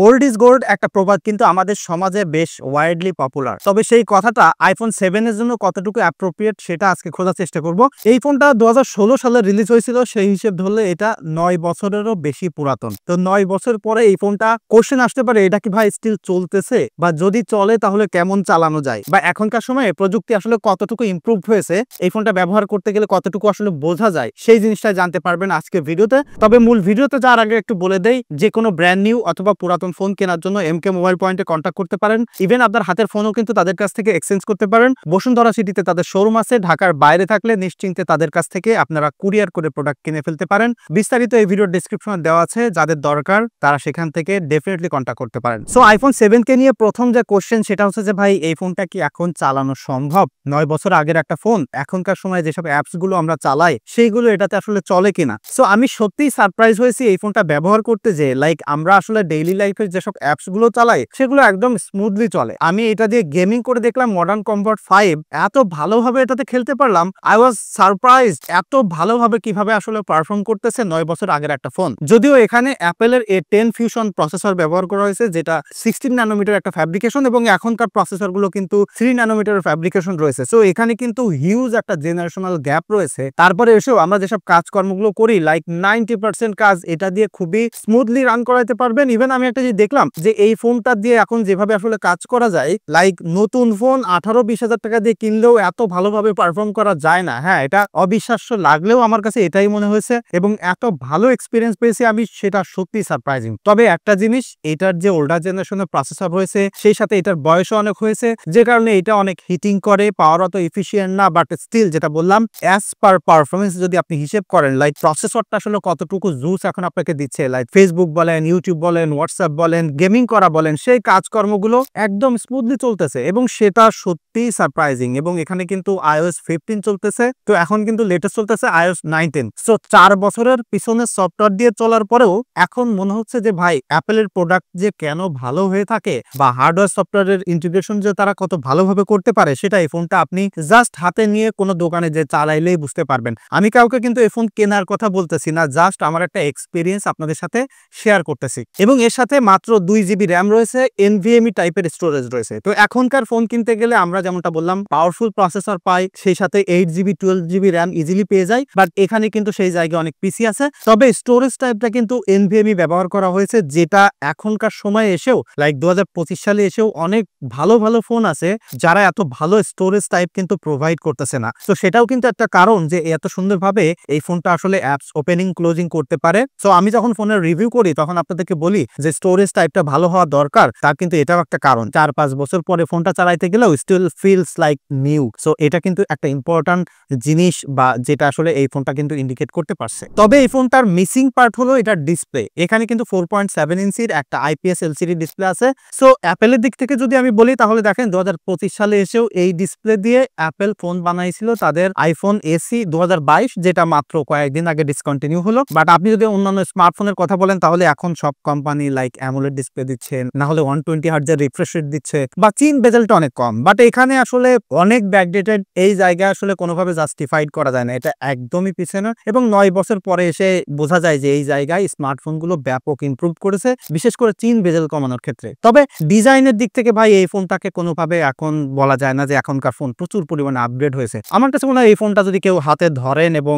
Old is gold একটা প্রবাদ কিন্তু আমাদের সমাজে বেশ ওয়াইডলি পপুলার। তবে সেই কথাটা আইফোন 7 এর জন্য কতটুকু অ্যাপ্রোপ্রিয়েট সেটা আজকে খোঁজার চেষ্টা করব। এই ফোনটা 2016 সালে রিলিজ হয়েছিল, সেই হিসেব ধরলে এটা 9 বছরেরও বেশি পুরাতন। তো 9 বছর পরে এই ফোনটা কোশ্চেন আসতে পারে, এটা কি ভাই স্টিল চলতেছে, বা যদি চলে তাহলে কেমন চালানো যায়, বা এখনকার সময়ে প্রযুক্তি আসলে কতটুকু ইমপ্রুভ হয়েছে, এই ফোনটা ব্যবহার করতে গেলে কতটুকু আসলে বোঝা যায়, সেই জিনিসটা জানতে পারবেন আজকে ভিডিওতে। তবে মূল ভিডিওতে যাওয়ার আগে একটু বলে দেই, যে কোনো ব্র্যান্ড নিউ অথবা পুরাতন ফোন কেনার জন্য এমকে মোবাইল পয়েন্টে কন্ট্যাক্ট করতে পারেন। ইভেন আপনার হাতের ফোনও কিন্তু তাদের কাছ থেকে এক্সচেঞ্জ করতে পারেন। বসুন্ধরা সিটিতে তাদের শোরুম আছে। ঢাকার বাইরে থাকলে নিশ্চিন্তে তাদের কাছ থেকে আপনারা কুরিয়ার করে প্রোডাক্ট কিনে ফেলতে পারেন। বিস্তারিত এই ভিডিওর ডেসক্রিপশনে দেওয়া আছে, যাদের দরকার তারা সেখান থেকে ডেফিনেটলি কন্ট্যাক্ট করতে পারেন। সো আইফোন 7 কে নিয়ে প্রথম যে কোশ্চেন সেটা হচ্ছে যে ভাই এই ফোনটা কি এখন চালানো সম্ভব? 9 বছর আগের একটা ফোন, এখনকার সময় যেসব অ্যাপস গুলো আমরা চালাই সেইগুলো এটাতে আসলে চলে কিনা। সো আমি সত্যিই সারপ্রাইজ হয়েছি এই ফোনটা ব্যবহার করতে, যে লাইক আমরা আসলে ডেইলি লাইফে যেসব অ্যাপস গুলো চালাই সেগুলো একদম স্মুথলি চলে। আমি এটা দিয়ে গেমিং করে দেখলাম মডার্ন কমফোর্ট 5, এত ভালোভাবে এটাতে খেলতে পারলাম। আই ওয়াজ সারপ্রাইজড এত ভালোভাবে কিভাবে আসলে পারফর্ম করতেছে 9 বছর আগের একটা ফোন। যদিও এখানে অ্যাপেলের A10 ফিউশন প্রসেসর ব্যবহার করা হয়েছে, যেটা 16 ন্যানোমিটার একটা ফ্যাব্রিকেশন, এবং এখনকার প্রসেসর গুলো কিন্তু 3 ন্যানোমিটার ফ্যাব্রিকেশন রয়েছে। সো এখানে কিন্তু হিউজ একটা জেনারেশনাল গ্যাপ রয়েছে। তারপরে এসেও আমরা যেসব কাজকর্মগুলো করি লাইক 90% কাজ এটা দিয়ে খুবই স্মুথলি রান করাতে পারবেন। ইভেন আমি একটা জিনিস দেখলাম যে এই ফোনটা দিয়ে এখন যেভাবে আসলে কাজ করা যায়, লাইক নতুন ফোন 18-20 হাজার টাকা দিয়ে কিনলেও এত ভালোভাবে পারফর্ম করা যায় না। হ্যাঁ, এটা অবিশ্বাস্য লাগলেও আমার কাছে এটাই মনে হয়েছে, এবং এত ভালো এক্সপিরিয়েন্স পেয়েছি আমি, সেটা সত্যি সারপ্রাইজিং। তবে একটা জিনিস, এটার যে ওল্ডার জেনারেশনের প্রসেসর রয়েছে সেই সাথে এটার বয়সও অনেক হয়েছে, যে কারণে এটা অনেক হিটিং করে, পাওয়ার অত এফিশিয়েন্ট না। বাট স্টিল যেটা বললাম, অ্যাজ পার পারফরমেন্স যদি আপনি হিসেব করেন, লাইক প্রসেসরটা আসলে কতটুকু জুস এখন আপনাকে দিচ্ছে, লাইক ফেসবুক বলেন, ইউটিউব বলেন, হোয়াটসঅ্যাপ বলেন, গেমিং করা বলেন, সেই কাজকর্মগুলো একদম স্মুথলি চলতেছে, এবং সেটা সত্যি সারপ্রাইজিং। এবং এখানে কিন্তু iOS 15 চলতেছে, তো এখন কিন্তু লেটেস্ট চলতেছে iOS 19। সো 4 বছরের পিছনে সফটওয়্যার দিয়ে চলার পরেও এখন মনে হচ্ছে যে ভাই অ্যাপেলের প্রোডাক্ট যে কেন ভালো হয়ে থাকে, বা হার্ডওয়্যার সফটওয়্যারের ইন্টিগ্রেশন যে তারা কত ভালোভাবে করতে পারে, সেটা এই ফোনটা আপনি জাস্ট হাতে নিয়ে কোনো দোকানে যে চালাইলেই বুঝতে পারবেন। আমি কাউকে কিন্তু এই ফোন কেনার কথা বলতেছি না, জাস্ট আমার একটা এক্সপিরিয়েন্স আপনাদের সাথে শেয়ার করতেছি। এবং এর সাথে মাত্র 2 জিবি র্যাম রয়েছে, NVMe টাইপের স্টোরেজ রয়েছে। তো এখনকার ফোন কিনতে গেলে আমরা যেমনটা বললাম পাওয়ারফুল প্রসেসর পাই, সেই সাথে 8 জিবি 12 জিবি র্যাম ইজিলি পেয়ে যায়। বাট এখানে কিন্তু সেই জায়গায় অনেক পিসি আছে। তবে স্টোরেজ টাইপটা কিন্তু NVMe ব্যবহার করা হয়েছে, যেটা এখনকার সময় এসেও লাইক 2025 সালে এসেও অনেক ভালো ভালো ফোন আছে যারা এত ভালো স্টোরেজ টাইপ কিন্তু প্রোভাইড করতেছে না। তো সেটাও কিন্তু একটা কারণ যে এত সুন্দরভাবে এই ফোনটা আসলে অ্যাপস ওপেনিং ক্লোজিং করতে পারে। সো আমি যখন ফোনের রিভিউ করি তখন আপনাদেরকে বলি যে স্টোরেজ টাইপটা ভালো হওয়া দরকার, তার কিন্তু এটাও একটা কারণ। 4-5 বছর পরে ফোনটা চালাইতে গেলেও still feels like new. So এটা কিন্তু একটা ইম্পর্টেন্ট জিনিস, বা যেটা আসলে এই ফোনটা কিন্তু ইন্ডিকেট করতে পারছে। তবে এই ফোনটার মিসিং পার্ট হলো এটার ডিসপ্লে। এখানে কিন্তু 4.7 ইঞ্চির একটা IPS LCD ডিসপ্লে আছে। সো অ্যাপেলের দিক থেকে যদি আমি বলি তাহলে দেখেন 2025 সালে এসেও এই ডিসপ্লে দিয়ে অ্যাপেল ফোন বানাইছিল তাদের আইফোন SE 2022, যেটা মাত্র কয়েকদিন আগে ডিসকন্টিনিউ হলো। বাট আপনি যদি অন্যান্য স্মার্টফোনের কথা বলেন তাহলে এখন সব কোম্পানি লাইক অ্যামোলেড ডিসপ্লে দিচ্ছে, না হলে 120 হার্টজের রিফ্রেশ রেট দিচ্ছে, বা চিন বেজেলটা অনেক কম। বাট এখানে আসলে অনেক ব্যাকডেটেড, এই জায়গায় আসলে কোনোভাবে জাস্টিফাইড করা যায় না, এটা একদমই পিছনে। এবং 9 বছর পরে এসে বোঝা যায় যে এই জায়গায় স্মার্টফোনগুলো ব্যাপক ইমপ্রুভ করেছে, বিশেষ করে চিন বেজেল কমানোর ক্ষেত্রে। তবে ডিজাইনের দিক থেকে ভাই এই ফোনটাকে কোনোভাবে এখন বলা যায় না যে এখনকার ফোন প্রচুর পরিমাণে আপগ্রেড হয়েছে। আমার কাছে মনে হয় এই ফোনটা যদি কেউ হাতে ধরেন এবং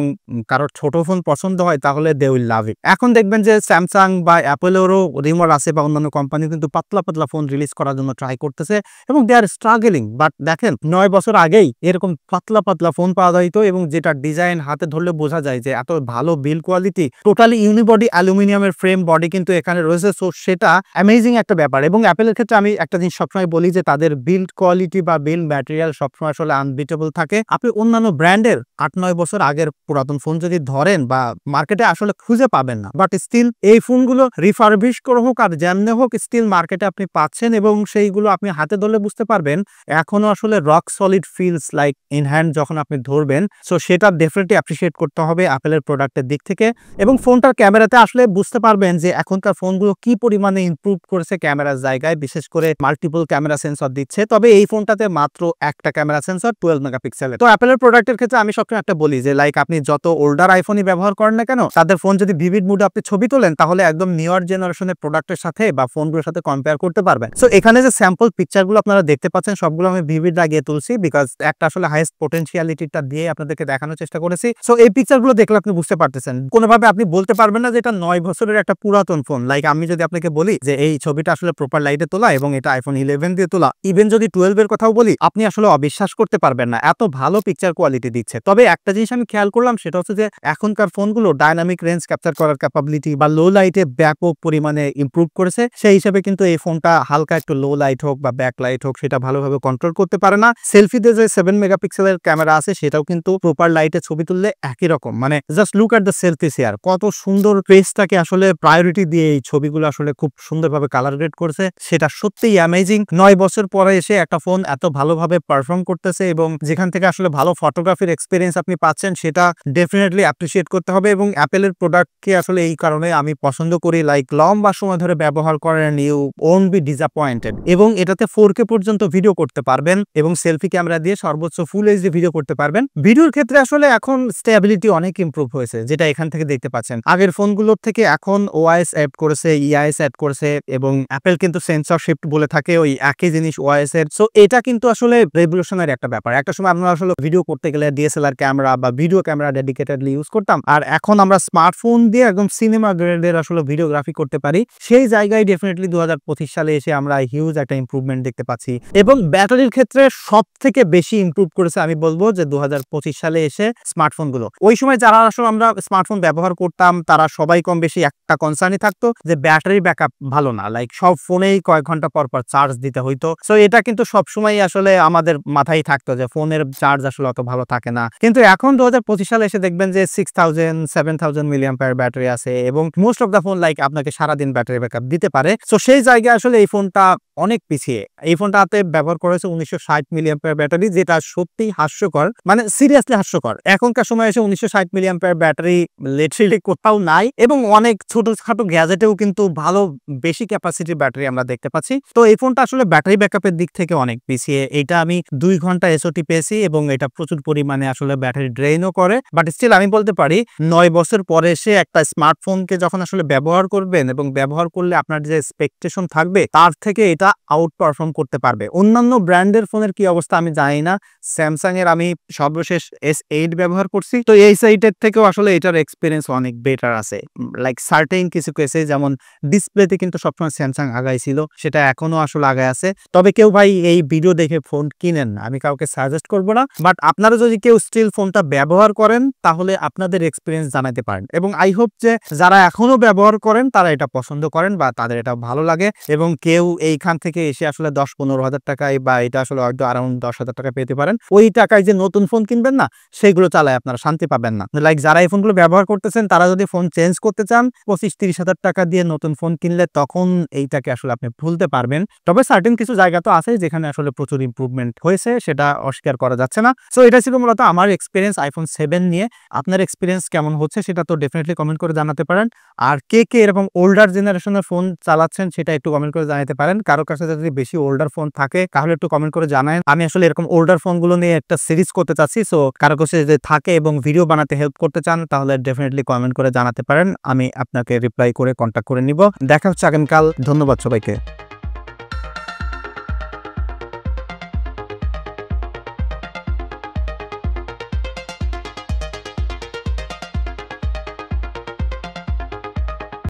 কারোর ছোট ফোন পছন্দ হয় তাহলে দে উইল লাভ ইট। এখন দেখবেন যে স্যামসাং বা অ্যাপেলেরও রিমোর আছে, বা অন্যান্য কোম্পানি কিন্তু পাতলা পাতলা ফোন রিলিজ করার জন্য ট্রাই করতেছে, এবং দে আর স্ট্রাগলিং। বাট দেখেন 9 বছর আগেই এরকম পাতলা পাতলা ফোন পাওয়া যাইত, এবং যেটা ডিজাইন হাতে ধরলে বোঝা যায় যে এত ভালো বিল্ড কোয়ালিটি, টোটালি ইউনিবডি অ্যালুমিনিয়ামের ফ্রেম বডি কিন্তু এখানে রয়েছে। সো সেটা অ্যামেজিং একটা ব্যাপার। এবং অ্যাপেলের ক্ষেত্রে আমি একটা জিনিস সবসময় বলি যে তাদের বিল্ড কোয়ালিটি বা বিল্ড ম্যাটেরিয়াল সবসময় আসলে আনবিটেবল থাকে। আপনি অন্যান্য ব্র্যান্ডের 8-9 বছর আগের পুরাতন ফোন যদি ধরেন, বা মার্কেটে আসলে খুঁজে পাবেন না। বাট স্টিল এই ফোনগুলো রিফারবিশ করে হোক আর যেমনে হোক, স্টিল মার্কেটে আপনি পাচ্ছেন, এবং সেইগুলো আপনি হাতে ধরলে বুঝতে পারবেন এখনো আসলে rock solid feels like in hand যখন আপনি ধরবেন। সো সেটা ডেফিনেটলি অ্যাপ্রিশিয়েট করতে হবে অ্যাপেলের প্রোডাক্টের দিক থেকে। এবং ফোনটার ক্যামেরাতে আসলে বুঝতে পারবেন যে এখনকার ফোনগুলো কি পরিমাণে ইমপ্রুভ করেছে ক্যামেরার জায়গায়, বিশেষ করে মাল্টিপল ক্যামেরা সেন্সর দিচ্ছে। তবে এই ফোনটাতে মাত্র একটা ক্যামেরা সেন্সর 12 মেগাপিক্সেলের। তো অ্যাপেলের প্রোডাক্টের ক্ষেত্রে আমি সবসময় একটা বলি যে লাইক আপনি যত ওল্ডার আইফোনই ব্যবহার করেন না কেন, তাদের ফোন যদি ভিভিড মুডে আপনি ছবি তোলেন তাহলে একদম নিউয়ার জেনারেশনের প্রোডাক্ট প্রোডাক্টের সাথে বা ফোনগুলোর সাথে কম্পেয়ার করতে পারবেন। সো এখানে যে স্যাম্পল পিকচারগুলো আপনারা দেখতে পাচ্ছেন সবগুলো আমি ভিভিড লাগিয়ে তুলছি, বিকজ একটা আসলে হাইয়েস্ট পোটেনশিয়ালিটিটা দিয়ে আপনাদেরকে দেখানোর চেষ্টা করেছি। সো এই পিকচারগুলো দেখলে আপনি বুঝতে পারতেছেন, কোনোভাবে আপনি বলতে পারবেন না যে এটা 9 বছরের একটা পুরাতন ফোন। লাইক আমি যদি আপনাকে বলি যে এই ছবিটা আসলে প্রপার লাইটে তোলা এবং এটা আইফোন 11 দিয়ে তোলা, ইভেন যদি 12 এর কথাও বলি, আপনি আসলে অবিশ্বাস করতে পারবেন না, এত ভালো পিকচার কোয়ালিটি দিচ্ছে। তবে একটা জিনিস আমি খেয়াল করলাম, সেটা হচ্ছে যে এখনকার ফোনগুলো ডাইনামিক রেঞ্জ ক্যাপচার করার ক্যাপাবিলিটি বা লো লাইটে ব্যাপক পরিমাণে ইমপ্রুভ করেছে। সেই হিসাবে কিন্তু এই ফোনটা হালকা একটু লো লাইট হোক বা ব্যাক লাইট হোক সেটা ভালোভাবে কন্ট্রোল করতে পারে না। সেলফিতে যে 7 মেগাপিক্সেলের ক্যামেরা আছে সেটাও কিন্তু প্রপার লাইটে ছবি তুললে একই রকম, মানে just look at the selfish here, কত সুন্দর ফেসটাকে আসলে প্রায়োরিটি দিয়ে এই ছবিগুলো আসলে খুব সুন্দরভাবে কালার গ্রেড করেছে, সেটা সত্যিই অ্যামেজিং। 9 বছর পরে এসে একটা ফোন এত ভালোভাবে পারফর্ম করতেছে এবং যেখান থেকে আসলে ভালো ফটোগ্রাফির এক্সপিরিয়েন্স আপনি পাচ্ছেন সেটা ডেফিনেটলি অ্যাপ্রিশিয়েট করতে হবে। এবং অ্যাপেলের প্রোডাক্টকে আসলে এই কারণে আমি পছন্দ করি, লাইক লম্বা সময় ধরে ব্যবহার করেন, ইউ ওন্ট বি ডিসঅ্যাপয়েন্টেড। এবং এটাতে 4K পর্যন্ত ভিডিও করতে পারবেন এবং সেলফি ক্যামেরা দিয়ে সর্বোচ্চ ফুল এইচডি ভিডিও করতে পারবেন। ভিডিওর ক্ষেত্রে আসলে এখন স্টেবিলিটি অনেক ইমপ্রুভ হয়েছে, যেটা এখান থেকে দেখতে পাচ্ছেন। আগের ফোনগুলোর থেকে এখন ওআইএস অ্যাড করেছে, ইআইএস অ্যাড করেছে এবং অ্যাপেল কিন্তু সেন্সর শিফট বলে থাকে ওই একই জিনিস ওআইএস এর। সো এটা কিন্তু আসলে রেভলিউশনারি একটা ব্যাপার। একটা সময় আমরা আসলে ভিডিও করতে গেলে ডিএসএলআর ক্যামেরা বা ভিডিও ক্যামেরা ডেডিকেটেডলি ইউজ করতাম, আর এখন আমরা স্মার্টফোন দিয়ে একদম সিনেমা গ্রেডের আসলে ভিডিওগ্রাফি করতে পারি। সেই জায়গায় ডেফিনেটলি 2025 সালে এসে আমরা হিউজ একটা ইমপ্রুভমেন্ট দেখতে পাচ্ছি। এবং ব্যাটারির ক্ষেত্রে সব থেকে বেশি ইমপ্রুভ করেছে আমি বলবো যে 2025 সালে এসে স্মার্টফোনগুলো। ওই সময় যারা আসলে আমরা স্মার্টফোন ব্যবহার করতাম তারা সবাই কম বেশি একটা কনসার্নই থাকতো যে ব্যাটারি ব্যাকআপ ভালো না, লাইক সব ফোনেই কয়েক ঘন্টা পর পর চার্জ দিতে হইতো। সো এটা কিন্তু সবসময় আসলে আমাদের মাথায় থাকতো যে ফোনের চার্জ আসলে অত ভালো থাকে না। কিন্তু এখন 2025 সালে এসে দেখবেন যে 6000 7000 মিলিঅ্যাম্পিয়ার ব্যাটারি আছে এবং most of the phone like আপনাকে সারাদিন ব্যাটারি ব্যাকআপ দিতে পারে। সো সেই জায়গায় আসলে এই ফোনটা অনেক পিছিয়ে। এই ফোনটাতে ব্যবহার করেছে 1960 মিলিঅ্যাম্পিয়ার ব্যাটারি, যেটা সত্যি হাস্যকর, মানে সিরিয়াসলি হাস্যকর। এখনকার সময় এসে 1960 মিলিঅ্যাম্পিয়ার ব্যাটারি লিটারালি কোথাও নাই এবং অনেক ছোটখাটো গ্যাজেটেও কিন্তু ভালো বেশি ক্যাপাসিটির ব্যাটারি আমরা দেখতে পাচ্ছি। তো এই ফোনটা আসলে ব্যাটারি ব্যাকআপের দিক থেকে অনেক পিছিয়ে। এটা আমি 2 ঘন্টা এসওটি পেয়েছি এবং এটা প্রচুর পরিমাণে আসলে ব্যাটারি ড্রেইনও করে। বাট স্টিল আমি বলতে পারি 9 বছর পরে এসে একটা স্মার্টফোনকে যখন আসলে ব্যবহার করবেন এবং ব্যবহার করলে আপনার যে এক্সপেকটেশন থাকবে তার থেকে এটা আউট পারফর্ম করতে পারবে। অন্যান্য ব্র্যান্ডের ফোনের কি অবস্থা আমি জানি না। স্যামসাং এর আমি সর্বশেষ S8 ব্যবহার করছি, তো S8 এর থেকেও আসলে এটার এক্সপিরিয়েন্স অনেক বেটার আছে। লাইক সার্টেন কিছু কেসে যেমন ডিসপ্লেতে কিন্তু সবসময় স্যামসাং আগাই ছিল, সেটা এখনো আসলে আগায় আছে। তবে কেউ ভাই এই ভিডিও দেখে ফোন কিনেন না, আমি কাউকে সাজেস্ট করবো না। বাট আপনারা যদি কেউ স্টিল ফোনটা ব্যবহার করেন তাহলে আপনাদের এক্সপিরিয়েন্স জানাতে পারেন এবং আই হোপ যে যারা এখনো ব্যবহার করেন তারা এটা পছন্দ করেন বা তাদের এটা ভালো লাগে এবং কেউ এইখান থেকে এসে আসলে 10-15 হাজার টাকায় বা এটা আসলে হয়তো অ্যারাউন্ড 10,000 টাকা পেতে পারেন, ওই টাকায় যে নতুন ফোন কিনবেন না সেগুলো চালায় আপনারা শান্তি পাবেন না। লাইক যারা এই ফোনগুলো ব্যবহার করতেছেন তারা যদি ফোন চেঞ্জ করতে চান 25-30 হাজার টাকা দিয়ে নতুন ফোন কিনলে তখন এইটাকে আসলে আপনি ভুলতে পারবেন। তবে সার্টেন কিছু জায়গা তো আছে যেখানে আসলে প্রচুর ইমপ্রুভমেন্ট হয়েছে, সেটা অস্বীকার করা যাচ্ছে না। সো এটা ছিল মূলত আমার এক্সপিরিয়েন্স আইফোন 7 নিয়ে। আপনার এক্সপিরিয়েন্স কেমন হচ্ছে সেটা তো ডেফিনেটলি কমেন্ট করে জানাতে পারেন। আর কে কে এরকম ওল্ডার জেনারেশনের ফোন চালাচ্ছেন সেটা একটু কমেন্ট করে জানাতে পারেন। কারো কাছে যদি বেশি ওল্ডার ফোন থাকে তাহলে একটু কমেন্ট করে জানান। আমি আসলে এরকম ওল্ডার ফোনগুলো নিয়ে একটা সিরিজ করতে চাচ্ছি। সো কারো কাছে যদি থাকে এবং ভিডিও বানাতে হেল্প করতে চান তাহলে ডেফিনেটলি কমেন্ট করে জানাতে পারেন, আমি আপনাকে রিপ্লাই করে কন্ট্যাক্ট করে নিব। দেখা হচ্ছে আগামীকাল। ধন্যবাদ সবাইকে।